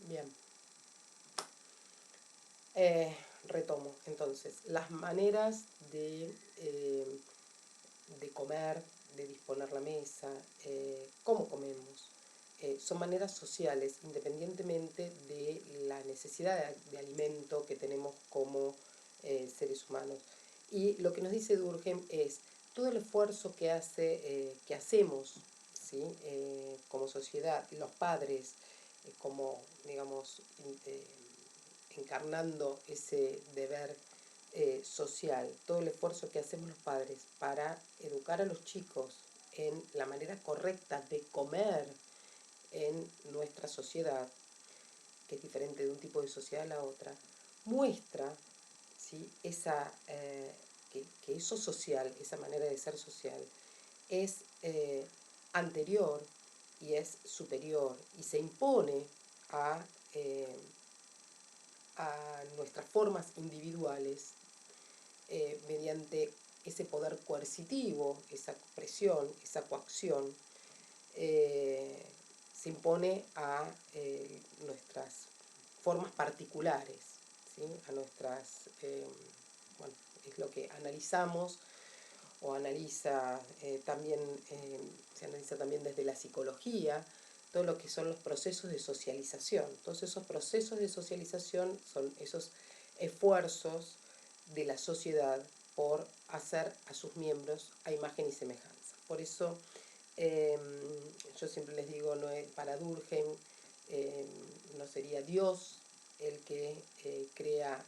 Bien. Retomo, entonces, las maneras de comer, de disponer la mesa, cómo comemos, son maneras sociales, independientemente de la necesidad de alimento que tenemos como seres humanos. Y lo que nos dice Durkheim es todo el esfuerzo que hacemos, ¿sí? Como sociedad, los padres, como, digamos, encarnando ese deber social, todo el esfuerzo que hacemos los padres para educar a los chicos en la manera correcta de comer en nuestra sociedad, que es diferente de un tipo de sociedad a la otra, muestra, ¿sí? Que eso social, esa manera de ser social, es anterior y es superior y se impone a, eh, a nuestras formas individuales mediante ese poder coercitivo, esa presión, esa coacción, se impone a nuestras formas particulares, ¿sí? A nuestras, bueno, es lo que analizamos o analiza también, se analiza también desde la psicología, todo lo que son los procesos de socialización. Todos esos procesos de socialización son esos esfuerzos de la sociedad por hacer a sus miembros a imagen y semejanza. Por eso yo siempre les digo, no es, para Durkheim no sería Dios el que crea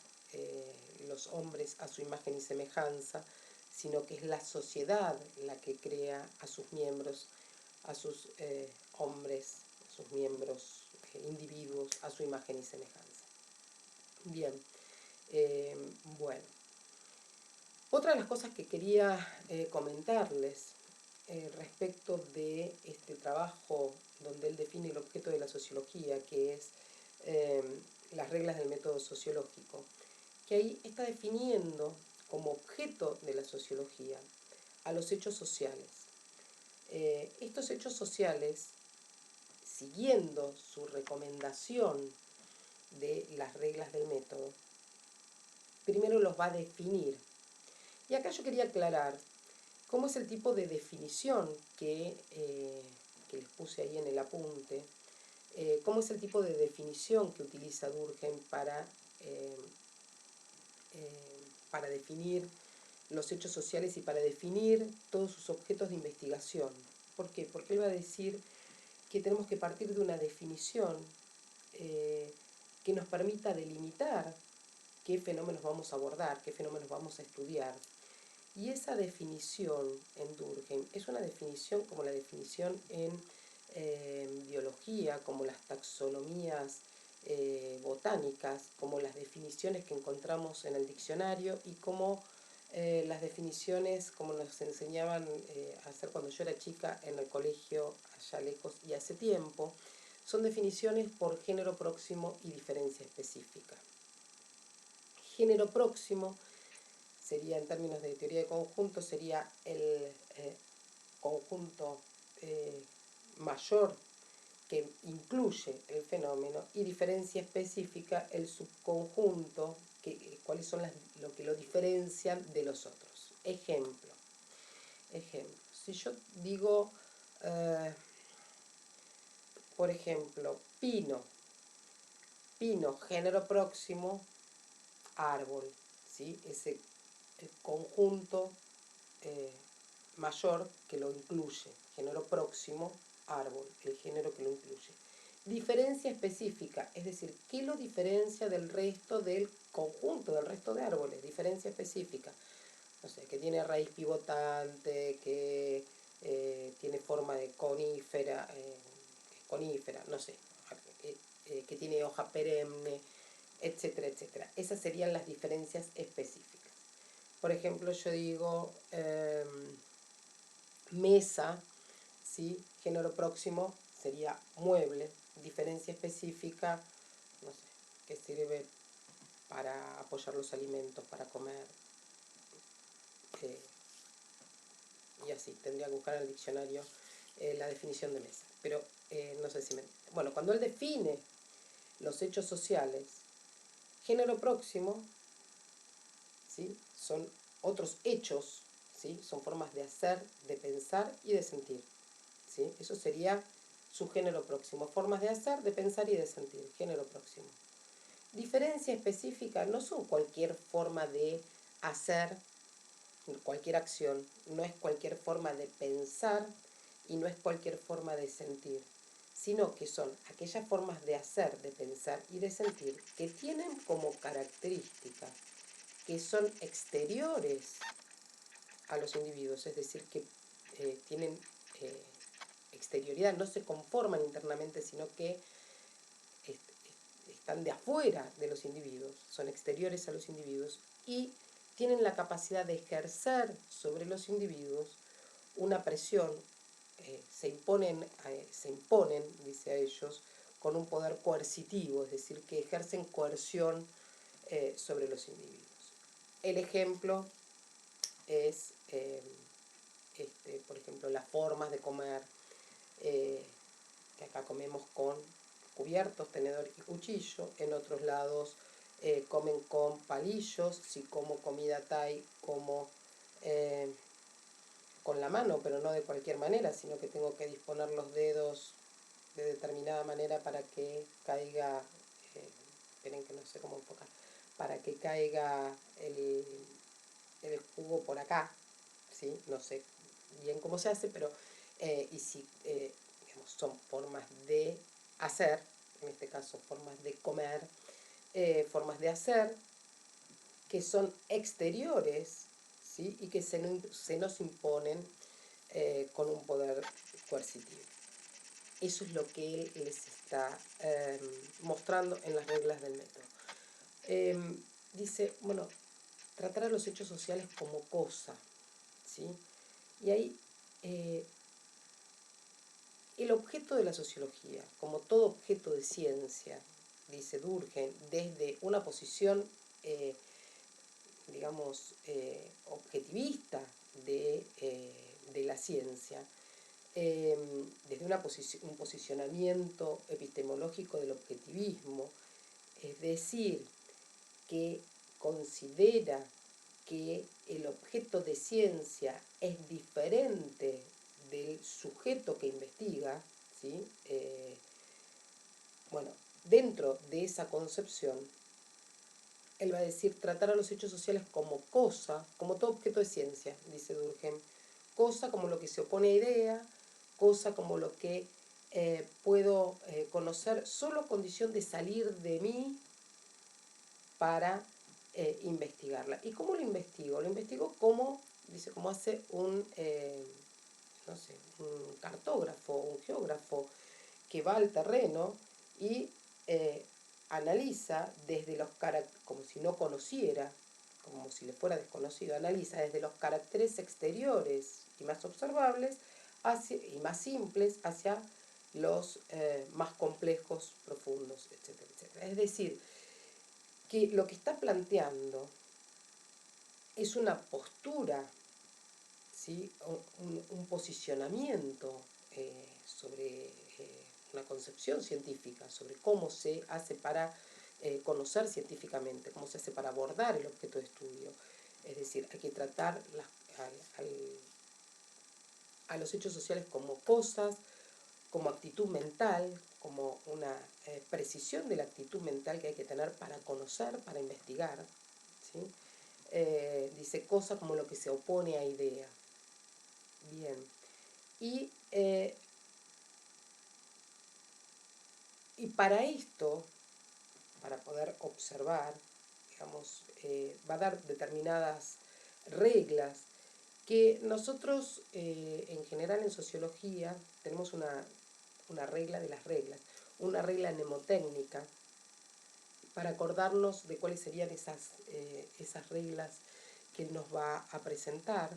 los hombres a su imagen y semejanza, sino que es la sociedad la que crea a sus miembros, a sus hombres, a sus miembros, individuos, a su imagen y semejanza. Bien, bueno. Otra de las cosas que quería comentarles respecto de este trabajo donde él define el objeto de la sociología, que es las reglas del método sociológico, que ahí está definiendo como objeto de la sociología a los hechos sociales. Estos hechos sociales, siguiendo su recomendación de las reglas del método, primero los va a definir. Y acá yo quería aclarar cómo es el tipo de definición que les puse ahí en el apunte, cómo es el tipo de definición que utiliza Durkheim para definir los hechos sociales y para definir todos sus objetos de investigación. ¿Por qué? Porque él va a decir que tenemos que partir de una definición que nos permita delimitar qué fenómenos vamos a abordar, qué fenómenos vamos a estudiar. Y esa definición en Durkheim es una definición como la definición en biología, como las taxonomías botánicas, como las definiciones que encontramos en el diccionario y como las definiciones como nos enseñaban a hacer cuando yo era chica en el colegio, allá lejos y hace tiempo, son definiciones por género próximo y diferencia específica. Género próximo sería, en términos de teoría de conjuntos, sería el conjunto mayor que incluye el fenómeno, y diferencia específica el subconjunto, cuáles son lo que lo diferencian de los otros. Ejemplo, si yo digo, por ejemplo, pino, género próximo, árbol, ¿sí? Ese conjunto mayor que lo incluye, género próximo, árbol, el género que lo incluye. Diferencia específica, es decir, ¿qué lo diferencia del resto del conjunto, del resto de árboles? Diferencia específica, no sé, que tiene raíz pivotante, que tiene forma de conífera, no sé, que tiene hoja perenne, etcétera, etcétera. Esas serían las diferencias específicas. Por ejemplo, yo digo mesa, ¿sí? Género próximo sería mueble, diferencia específica, no sé, que sirve para apoyar los alimentos, para comer, y así, tendría que buscar en el diccionario la definición de mesa. Pero no sé si me... Bueno, cuando él define los hechos sociales. Género próximo, ¿sí? Son otros hechos, ¿sí? Son formas de hacer, de pensar y de sentir, ¿sí? Eso sería su género próximo. Formas de hacer, de pensar y de sentir. Género próximo. Diferencia específica no son cualquier forma de hacer, cualquier acción, no es cualquier forma de pensar y no es cualquier forma de sentir, sino que son aquellas formas de hacer, de pensar y de sentir que tienen como característica que son exteriores a los individuos, es decir, que tienen exterioridad, no se conforman internamente, sino que están de afuera de los individuos, son exteriores a los individuos y tienen la capacidad de ejercer sobre los individuos una presión, se imponen, dice a ellos, con un poder coercitivo, es decir, que ejercen coerción sobre los individuos. El ejemplo es, por ejemplo, las formas de comer, que acá comemos con cubiertos, tenedor y cuchillo, en otros lados comen con palillos, si como comida thai como con la mano, pero no de cualquier manera, sino que tengo que disponer los dedos de determinada manera para que caiga, esperen que no sé cómo enfocar, para que caiga el jugo por acá, ¿sí? No sé bien cómo se hace, pero y si digamos, son formas de hacer, en este caso formas de comer, formas de hacer que son exteriores, ¿sí? Y que se nos imponen con un poder coercitivo. Eso es lo que él les está mostrando en las reglas del método. Dice, bueno, tratar a los hechos sociales como cosa, ¿sí? Y ahí el objeto de la sociología, como todo objeto de ciencia, dice Durkheim, desde una posición, digamos, objetivista de la ciencia, desde un posicionamiento epistemológico del objetivismo, es decir, que considera que el objeto de ciencia es diferente del sujeto que investiga, ¿sí? Bueno, dentro de esa concepción, él va a decir tratar a los hechos sociales como cosa, como todo objeto de ciencia, dice Durkheim, cosa como lo que se opone a idea, cosa como lo que puedo conocer solo a condición de salir de mí para investigarla. ¿Y cómo lo investigo? Lo investigo como, dice, como hace un, no sé, un cartógrafo, un geógrafo que va al terreno y analiza desde los caracteres, como si no conociera, como si le fuera desconocido, analiza desde los caracteres exteriores y más observables y más simples hacia los más complejos, profundos, etcétera, etcétera. Es decir, que lo que está planteando es una postura, ¿sí? un posicionamiento sobre una concepción científica, sobre cómo se hace para conocer científicamente, cómo se hace para abordar el objeto de estudio. Es decir, hay que tratar a los hechos sociales como cosas, como actitud mental, como una precisión de la actitud mental que hay que tener para conocer, para investigar, ¿sí? Dice cosa como lo que se opone a idea. Bien. Y para esto, para poder observar, digamos, va a dar determinadas reglas que nosotros en general en sociología tenemos una regla de las reglas, una regla mnemotécnica para acordarnos de cuáles serían esas reglas que él nos va a presentar.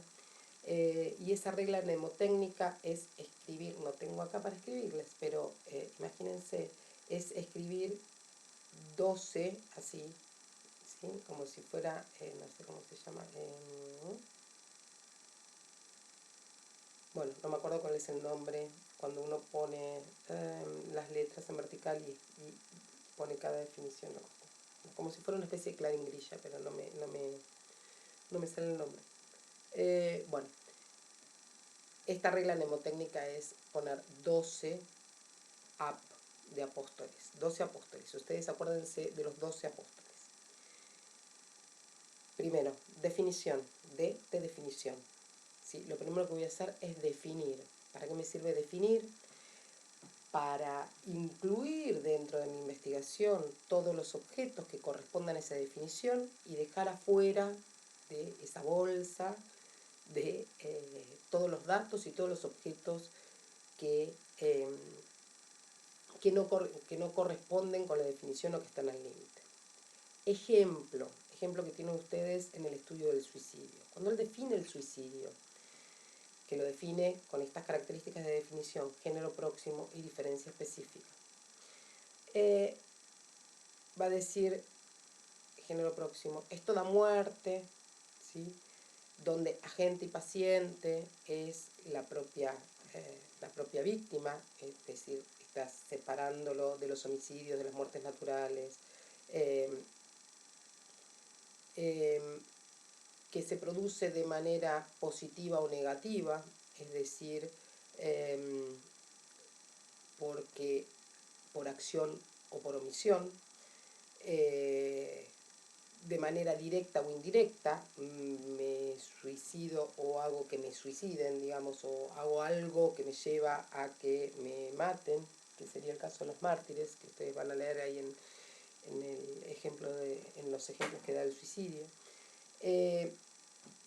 Y esa regla mnemotécnica es escribir, no tengo acá para escribirles, pero imagínense, es escribir 12 así, ¿sí? Como si fuera, no sé cómo se llama, bueno, no me acuerdo cuál es el nombre, cuando uno pone las letras en vertical y pone cada definición, como si fuera una especie de claringrilla, pero no me sale el nombre. Bueno, esta regla mnemotécnica es poner 12 de apóstoles, 12 apóstoles. Ustedes acuérdense de los 12 apóstoles. Primero, definición, de definición. ¿Sí? Lo primero que voy a hacer es definir. ¿Para qué me sirve definir? Para incluir dentro de mi investigación todos los objetos que correspondan a esa definición y dejar afuera de esa bolsa de todos los datos y todos los objetos que no corresponden con la definición o que están al límite. Ejemplo que tienen ustedes en el estudio del suicidio. Cuando él define el suicidio, que lo define con estas características de definición, género próximo y diferencia específica, va a decir, género próximo, esto da muerte, ¿sí? Donde agente y paciente es la propia víctima, es decir, está separándolo de los homicidios, de las muertes naturales, que se produce de manera positiva o negativa, es decir, porque por acción o por omisión, de manera directa o indirecta, me suicido o hago que me suiciden, digamos, o hago algo que me lleva a que me maten, que sería el caso de los mártires, que ustedes van a leer ahí en los ejemplos que da el suicidio.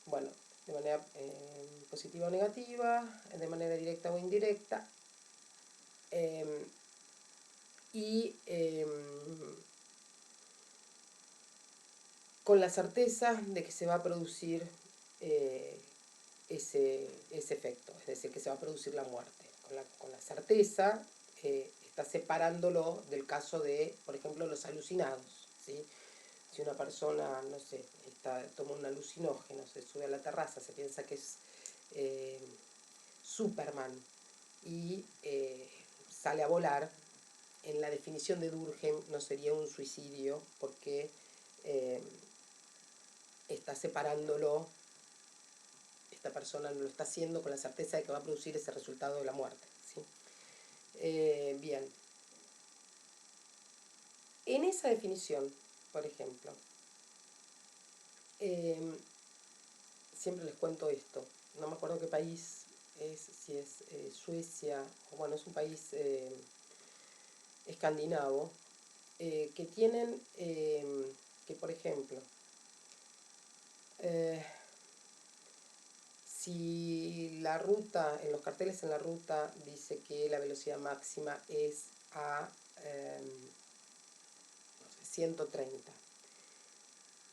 Bueno, de manera positiva o negativa, de manera directa o indirecta, con la certeza de que se va a producir ese efecto, es decir, que se va a producir la muerte. Con la certeza está separándolo del caso de, por ejemplo, los alucinados, ¿sí? Si una persona, no sé, toma un alucinógeno, se sube a la terraza, se piensa que es Superman y sale a volar, en la definición de Durkheim no sería un suicidio porque está separándolo, esta persona lo está haciendo con la certeza de que va a producir ese resultado de la muerte, ¿sí? Bien. En esa definición, por ejemplo, siempre les cuento esto, no me acuerdo qué país es, si es Suecia, o bueno, es un país escandinavo, que tienen, que por ejemplo, si la ruta, en los carteles en la ruta dice que la velocidad máxima es a 130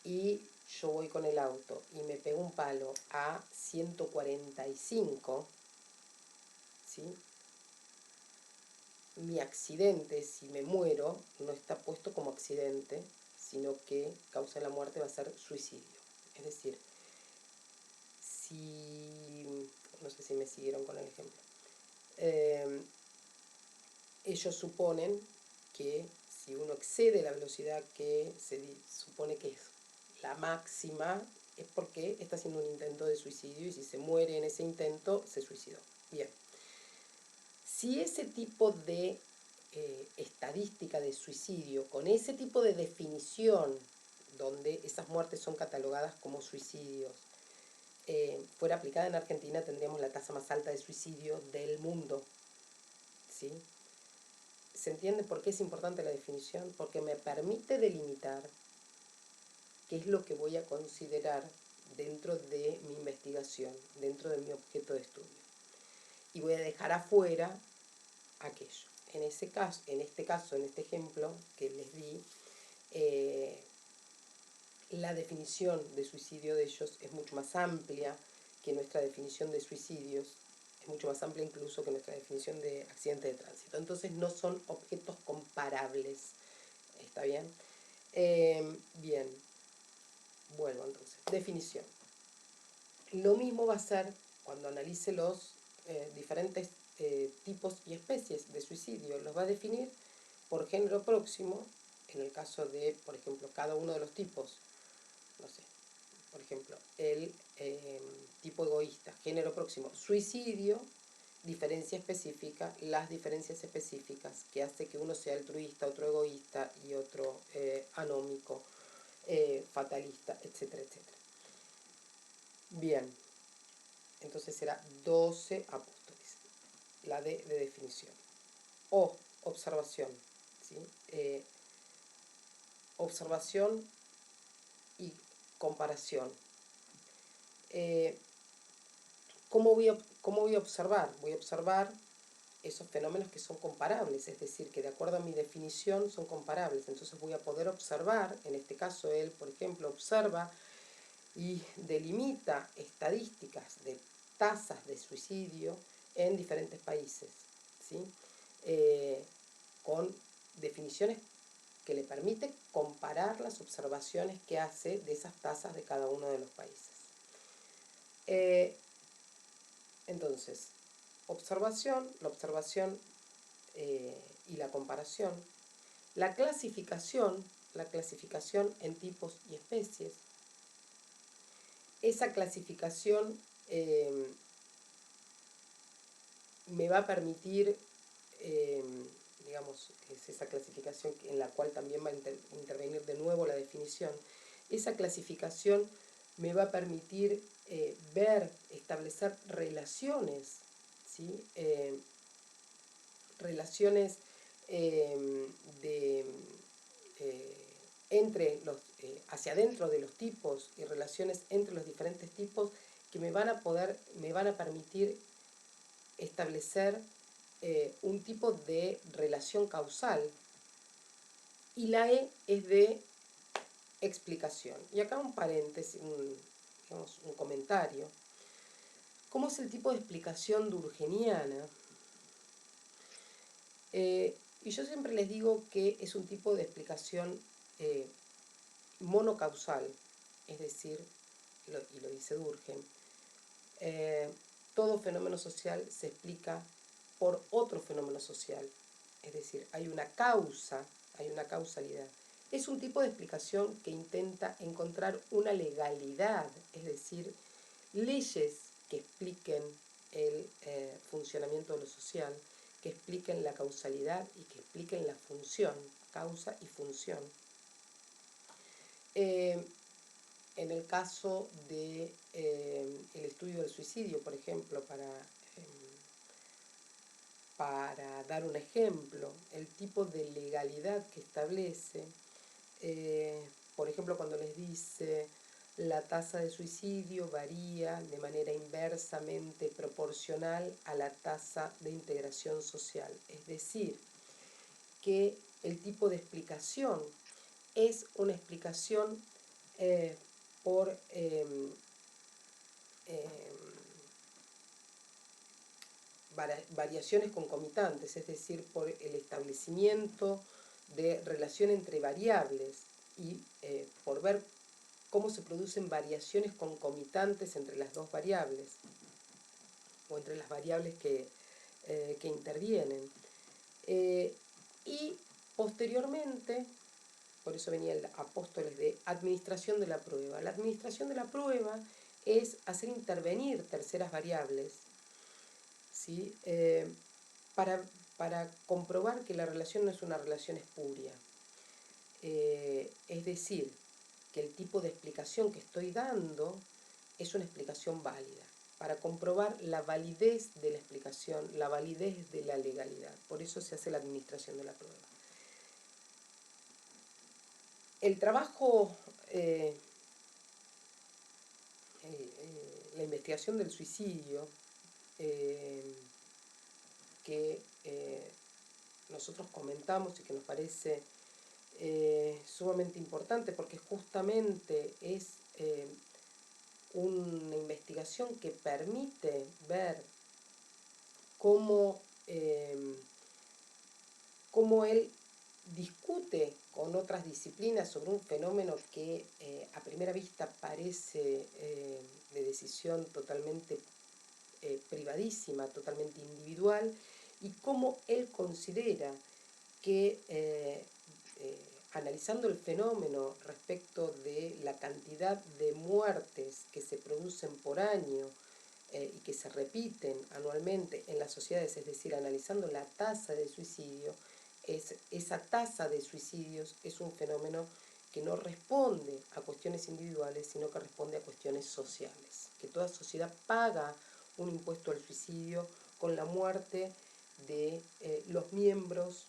y yo voy con el auto y me pego un palo a 145, ¿sí? Mi accidente, si me muero, no está puesto como accidente, sino que causa de la muerte va a ser suicidio. Es decir, no sé si me siguieron con el ejemplo, ellos suponen que si uno excede la velocidad que se supone que es la máxima, es porque está haciendo un intento de suicidio y si se muere en ese intento, se suicidó. Bien. Si ese tipo de estadística de suicidio, con ese tipo de definición, donde esas muertes son catalogadas como suicidios, fuera aplicada en Argentina, tendríamos la tasa más alta de suicidio del mundo, ¿sí? ¿Se entiende por qué es importante la definición? Porque me permite delimitar qué es lo que voy a considerar dentro de mi investigación, dentro de mi objeto de estudio. Y voy a dejar afuera aquello. En este caso, en este ejemplo que les di, la definición de suicidio de ellos es mucho más amplia que nuestra definición de suicidios, es mucho más amplia incluso que nuestra definición de accidente de tránsito. Entonces no son objetos comparables. ¿Está bien? Bien. Vuelvo entonces. Definición. Lo mismo va a ser cuando analice los diferentes tipos y especies de suicidio. Los va a definir por género próximo, en el caso de, por ejemplo, cada uno de los tipos, no sé, por ejemplo, el tipo egoísta, género próximo, suicidio, diferencia específica, las diferencias específicas que hace que uno sea altruista, otro egoísta y otro anómico, fatalista, etcétera, etcétera. Bien, entonces será 12 apóstoles, la de definición. O, observación, ¿sí? Observación y comparación. ¿Cómo voy a observar? Voy a observar esos fenómenos que son comparables, es decir, que de acuerdo a mi definición son comparables. Entonces voy a poder observar, en este caso él, por ejemplo, observa y delimita estadísticas de tasas de suicidio en diferentes países, ¿sí? Con definiciones que le permite comparar las observaciones que hace de esas tasas de cada uno de los países. Entonces, la observación y la comparación, la clasificación en tipos y especies. Esa clasificación me va a permitir, digamos, es esa clasificación en la cual también va a intervenir de nuevo la definición. Esa clasificación me va a permitir establecer relaciones, ¿sí? Relaciones hacia adentro de los tipos y relaciones entre los diferentes tipos que me van a permitir establecer un tipo de relación causal. Y la E es de explicación. Y acá un paréntesis, un comentario. ¿Cómo es el tipo de explicación durkheimiana? Y yo siempre les digo que es un tipo de explicación monocausal, es decir, y lo dice Durkheim, todo fenómeno social se explica por otro fenómeno social, es decir, hay una causalidad. Es un tipo de explicación que intenta encontrar una legalidad, es decir, leyes que expliquen el funcionamiento de lo social, que expliquen la causalidad y que expliquen la función, causa y función. En el caso de el estudio del suicidio, por ejemplo, para dar un ejemplo, el tipo de legalidad que establece, por ejemplo, cuando les dice la tasa de suicidio varía de manera inversamente proporcional a la tasa de integración social, es decir, que el tipo de explicación es una explicación por variaciones concomitantes, es decir, por el establecimiento de relación entre variables y por ver cómo se producen variaciones concomitantes entre las dos variables o entre las variables que intervienen. Y posteriormente, por eso venía el Apóstoles de administración de la prueba. La administración de la prueba es hacer intervenir terceras variables, ¿sí? Para comprobar que la relación no es una relación espuria. Es decir, que el tipo de explicación que estoy dando es una explicación válida, para comprobar la validez de la explicación, la validez de la legalidad. Por eso se hace la administración de la prueba. El trabajo, la investigación del suicidio, que nosotros comentamos y que nos parece sumamente importante porque justamente es una investigación que permite ver cómo él discute con otras disciplinas sobre un fenómeno que a primera vista parece de decisión totalmente privadísima, totalmente individual, y cómo él considera que analizando el fenómeno respecto de la cantidad de muertes que se producen por año y que se repiten anualmente en las sociedades, es decir, analizando la tasa de suicidio, esa tasa de suicidios es un fenómeno que no responde a cuestiones individuales, sino que responde a cuestiones sociales, que toda sociedad paga un impuesto al suicidio con la muerte de los miembros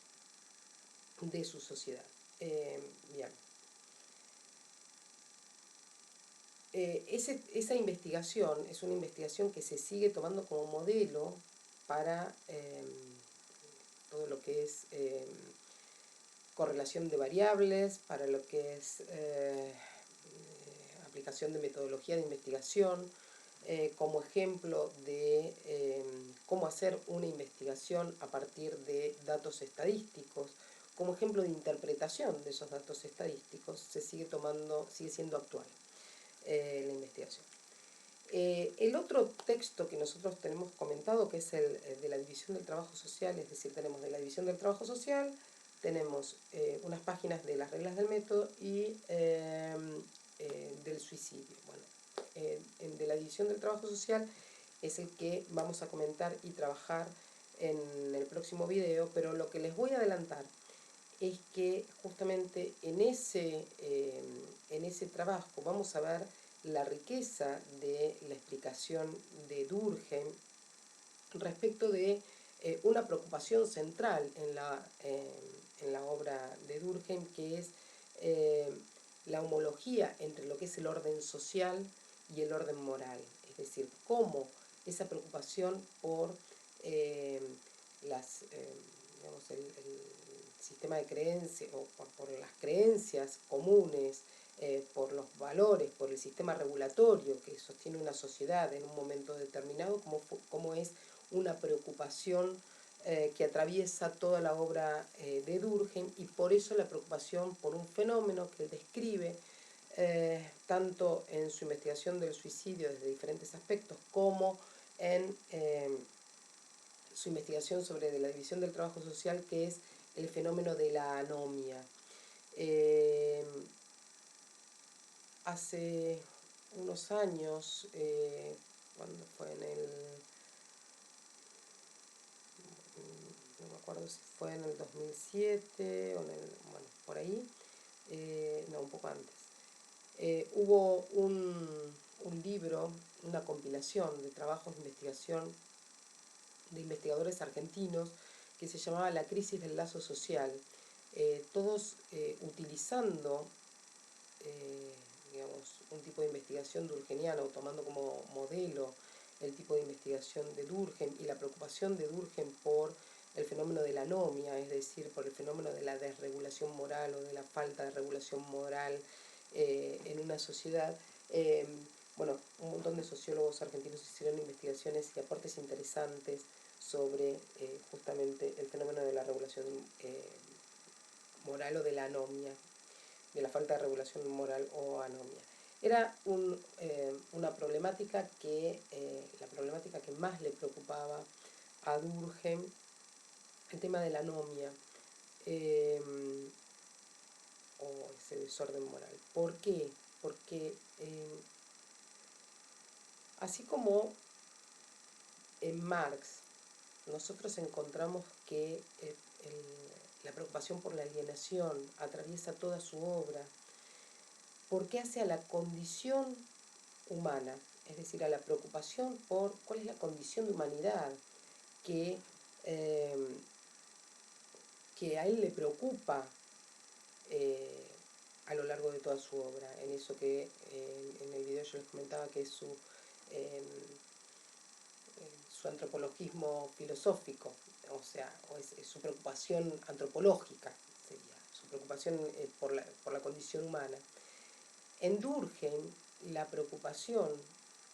de su sociedad. Bien. Esa investigación es una investigación que se sigue tomando como modelo para todo lo que es correlación de variables, para lo que es aplicación de metodología de investigación, como ejemplo de cómo hacer una investigación a partir de datos estadísticos, como ejemplo de interpretación de esos datos estadísticos, sigue siendo actual la investigación. El otro texto que nosotros tenemos comentado, que es el de la división del trabajo social, es decir, tenemos de la división del trabajo social, tenemos unas páginas de las reglas del método y del suicidio. Bueno, de la división del trabajo social es el que vamos a comentar y trabajar en el próximo video, pero lo que les voy a adelantar es que justamente en ese trabajo vamos a ver la riqueza de la explicación de Durkheim respecto de una preocupación central en la obra de Durkheim, que es la homología entre lo que es el orden social y el orden moral. Es decir, cómo esa preocupación por el sistema de creencias, o por las creencias comunes, por los valores, por el sistema regulatorio que sostiene una sociedad en un momento determinado, cómo es una preocupación que atraviesa toda la obra de Durkheim, y por eso la preocupación por un fenómeno que él describe tanto en su investigación del suicidio desde diferentes aspectos, como en su investigación sobre la división del trabajo social, que es el fenómeno de la anomia. Hace unos años, cuando fue no me acuerdo si fue en el 2007 o bueno, por ahí, no, un poco antes, hubo un libro, una compilación de trabajos de investigación de investigadores argentinos que se llamaba La crisis del lazo social, todos utilizando digamos, un tipo de investigación durkheimiana, o tomando como modelo el tipo de investigación de Durkheim y la preocupación de Durkheim por el fenómeno de la anomia, es decir, por el fenómeno de la desregulación moral o de la falta de regulación moral en una sociedad. Bueno, un montón de sociólogos argentinos hicieron investigaciones y aportes interesantes sobre justamente el fenómeno de la regulación moral o de la anomia, de la falta de regulación moral o anomia. Era una problemática la problemática que más le preocupaba a Durkheim, el tema de la anomia o ese desorden moral. ¿Por qué? Porque así como en Marx nosotros encontramos que la preocupación por la alienación atraviesa toda su obra, porque hace a la condición humana, es decir, a la preocupación por cuál es la condición de humanidad que a él le preocupa a lo largo de toda su obra, en eso que en el video yo les comentaba que es su antropologismo filosófico, o sea, es su preocupación antropológica, sería, su preocupación por la condición humana. En Durkheim, la preocupación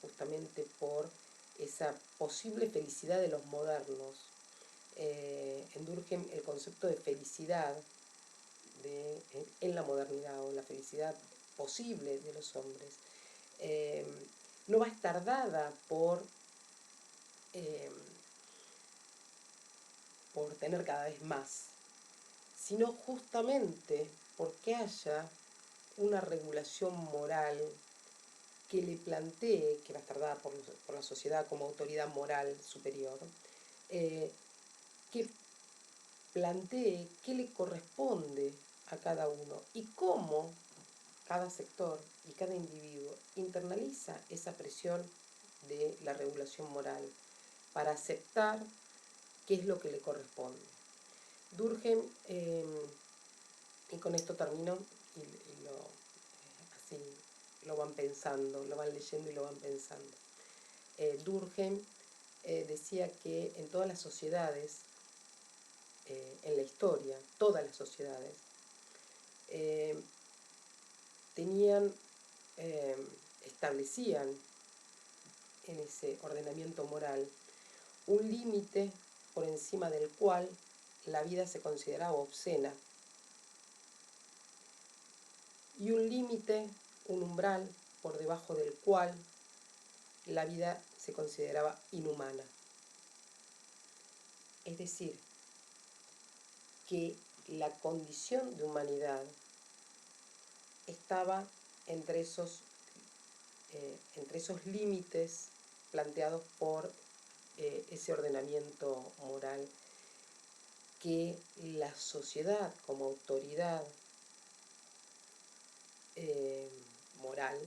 justamente por esa posible felicidad de los modernos, en Durkheim el concepto de felicidad en la modernidad, o la felicidad posible de los hombres, no va a estar dada por tener cada vez más, sino justamente porque haya una regulación moral que le plantee, que va a estar dada por la sociedad como autoridad moral superior, que plantee qué le corresponde a cada uno y cómo cada sector y cada individuo internaliza esa presión de la regulación moral para aceptar qué es lo que le corresponde. Durkheim, y con esto termino, así lo van pensando, lo van leyendo y lo van pensando. Durkheim decía que en todas las sociedades, en la historia, todas las sociedades, establecían en ese ordenamiento moral un límite por encima del cual la vida se consideraba obscena y un límite, un umbral, por debajo del cual la vida se consideraba inhumana. Es decir, que la condición de humanidad estaba entre esos límites planteados por ese ordenamiento moral que la sociedad como autoridad moral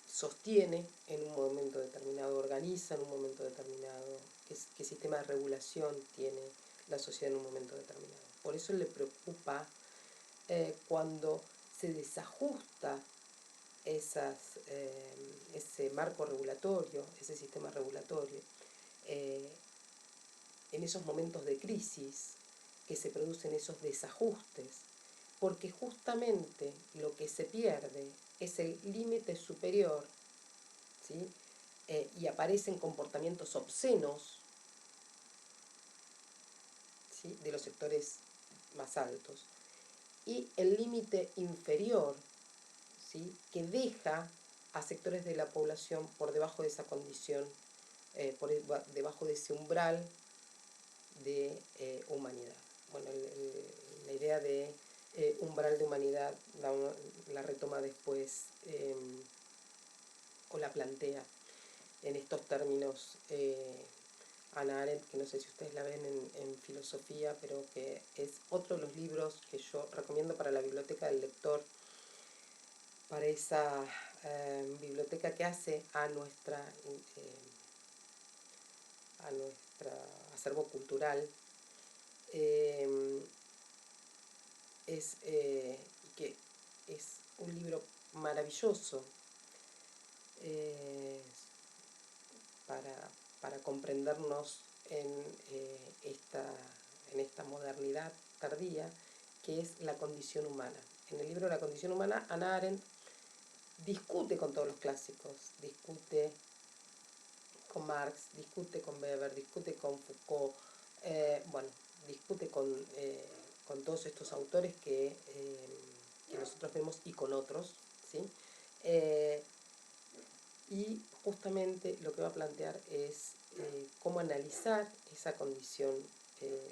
sostiene en un momento determinado, organiza en un momento determinado, qué sistema de regulación tiene la sociedad en un momento determinado. Por eso le preocupa cuando se desajusta ese marco regulatorio, ese sistema regulatorio, en esos momentos de crisis que se producen esos desajustes, porque justamente lo que se pierde es el límite superior, ¿sí? Y aparecen comportamientos obscenos, ¿sí?, de los sectores más altos, y el límite inferior, ¿sí?, que deja a sectores de la población por debajo de esa condición, por debajo de ese umbral de humanidad. Bueno, la idea de umbral de humanidad la retoma después o la plantea en estos términos Hannah Arendt, que no sé si ustedes la ven en filosofía, pero que es otro de los libros que yo recomiendo para la biblioteca del lector, para esa biblioteca que hace a nuestro acervo cultural, que es un libro maravilloso para comprendernos en esta modernidad tardía, que es la condición humana. En el libro La condición humana, Hannah Arendt discute con todos los clásicos, discute con Marx, discute con Weber, discute con Foucault, discute con todos estos autores que nosotros vemos y con otros, ¿sí? Y justamente lo que va a plantear es cómo analizar esa condición,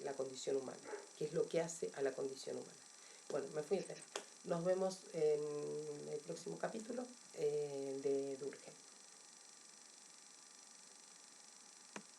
la condición humana, qué es lo que hace a la condición humana. Bueno, me fui a tema. Nos vemos en el próximo capítulo de